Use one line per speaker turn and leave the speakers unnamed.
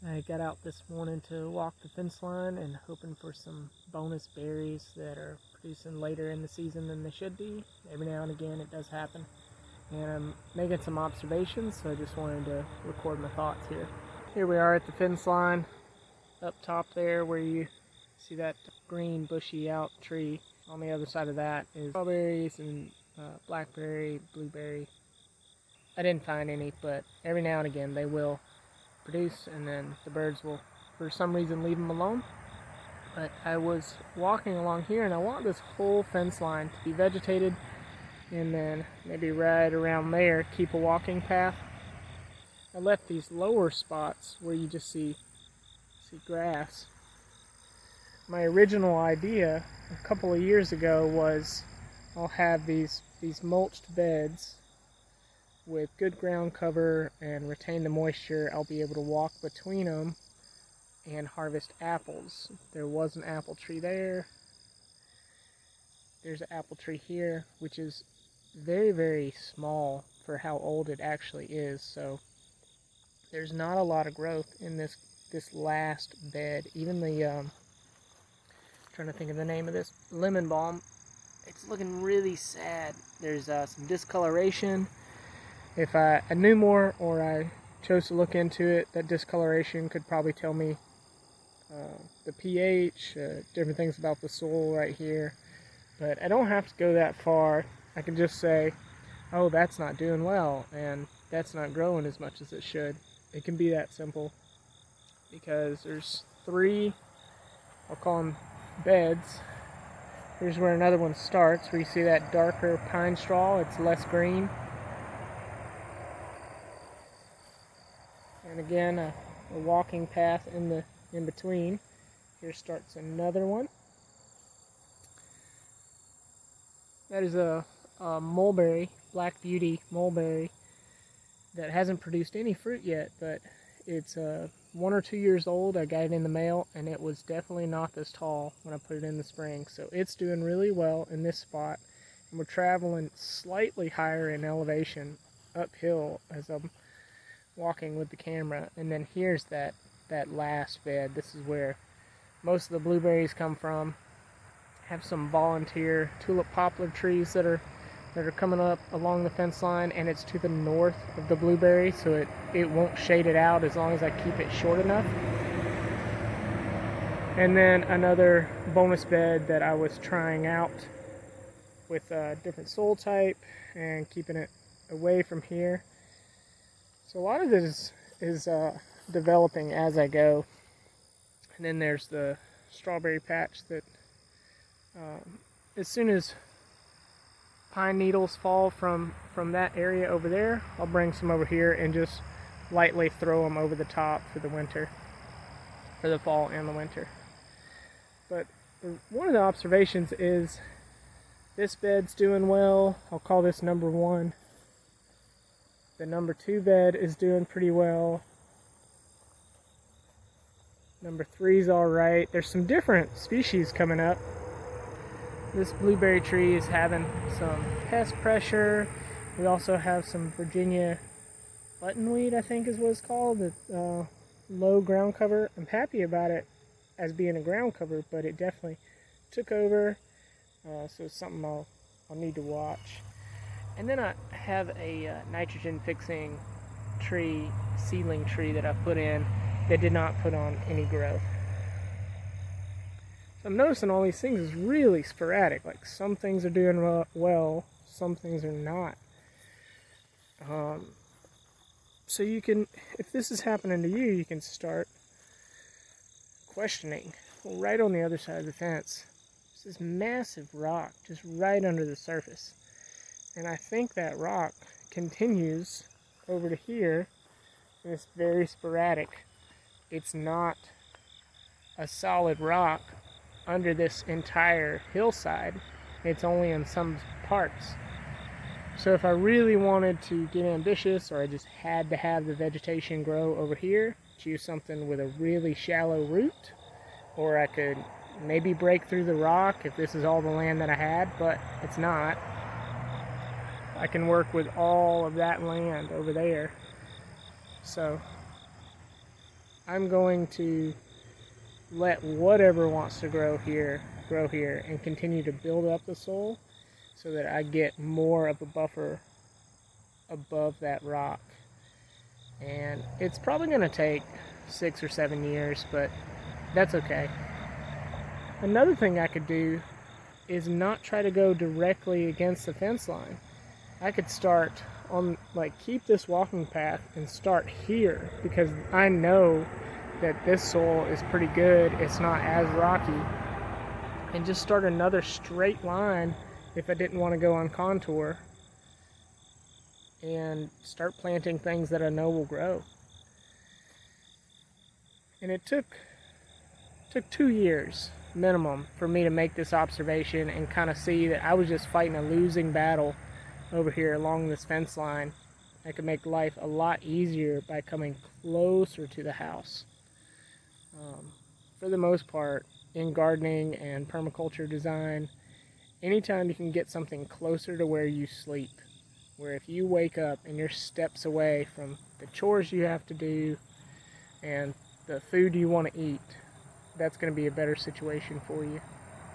I got out this morning to walk the fence line and hoping for some bonus berries that are producing later in the season than they should be. Every now and again it does happen. And I'm making some observations, so I just wanted to record my thoughts here. Here we are at the fence line up top there where you see that green bushy out tree. On the other side of that is strawberries and blackberry, blueberry. I didn't find any, but every now and again they will produce, and then the birds will for some reason leave them alone. But I was walking along here and I want this whole fence line to be vegetated, and then maybe right around there keep a walking path. I left these lower spots where you just see grass. My original idea a couple of years ago was I'll have these mulched beds with good ground cover and retain the moisture. I'll be able to walk between them and harvest apples. There was an apple tree there. There's an apple tree here, which is very, very small for how old it actually is. So there's not a lot of growth in this last bed. Even the trying to think of the name of this lemon balm, it's looking really sad. There's some discoloration. If I knew more, or I chose to look into it, that discoloration could probably tell me the pH, different things about the soil right here. But I don't have to go that far. I can just say, oh, that's not doing well, and that's not growing as much as it should. It can be that simple, because there's 3, I'll call them beds. Here's where another one starts, where you see that darker pine straw. It's less green. And again, a walking path in between. Here starts another one. That is a mulberry, Black Beauty mulberry, that hasn't produced any fruit yet, but it's 1 or 2 years old. I got it in the mail, and it was definitely not this tall when I put it in the spring. So it's doing really well in this spot. And we're traveling slightly higher in elevation uphill as I'm walking with the camera. And then here's that last bed. This is where most of the blueberries come from. Have some volunteer tulip poplar trees that are coming up along the fence line, and it's to the north of the blueberry, so it won't shade it out as long as I keep it short enough. And then another bonus bed that I was trying out with a different soil type and keeping it away from here. So a lot of this is developing as I go. And then there's the strawberry patch that as soon as pine needles fall from that area over there, I'll bring some over here and just lightly throw them over the top for the winter, for the fall and the winter. But one of the observations is this bed's doing well. I'll call this number 1. The number 2 bed is doing pretty well. Number 3's all right. There's some different species coming up. This blueberry tree is having some pest pressure. We also have some Virginia buttonweed, I think is what it's called, the low ground cover. I'm happy about it as being a ground cover, but it definitely took over. So it's something I'll need to watch. And then I have a nitrogen fixing tree, seedling tree that I put in that did not put on any growth. So I'm noticing all these things is really sporadic. Like some things are doing well, some things are not. So you can, if this is happening to you, you can start questioning. Well, right on the other side of the fence, there's this massive rock just right under the surface. And I think that rock continues over to here, and it's very sporadic. It's not a solid rock under this entire hillside. It's only in some parts. So if I really wanted to get ambitious, or I just had to have the vegetation grow over here, choose something with a really shallow root, or I could maybe break through the rock if this is all the land that I had, but it's not. I can work with all of that land over there. So I'm going to let whatever wants to grow here and continue to build up the soil so that I get more of a buffer above that rock. And it's probably going to take 6 or 7 years, but that's okay. Another thing I could do is not try to go directly against the fence line. I could start on, keep this walking path and start here, because I know that this soil is pretty good, it's not as rocky, and just start another straight line if I didn't want to go on contour, and start planting things that I know will grow. And it took 2 years minimum for me to make this observation and kind of see that I was just fighting a losing battle over here along this fence line. I could make life a lot easier by coming closer to the house. For the most part, in gardening and permaculture design, anytime you can get something closer to where you sleep, where if you wake up and you're steps away from the chores you have to do and the food you want to eat, that's going to be a better situation for you.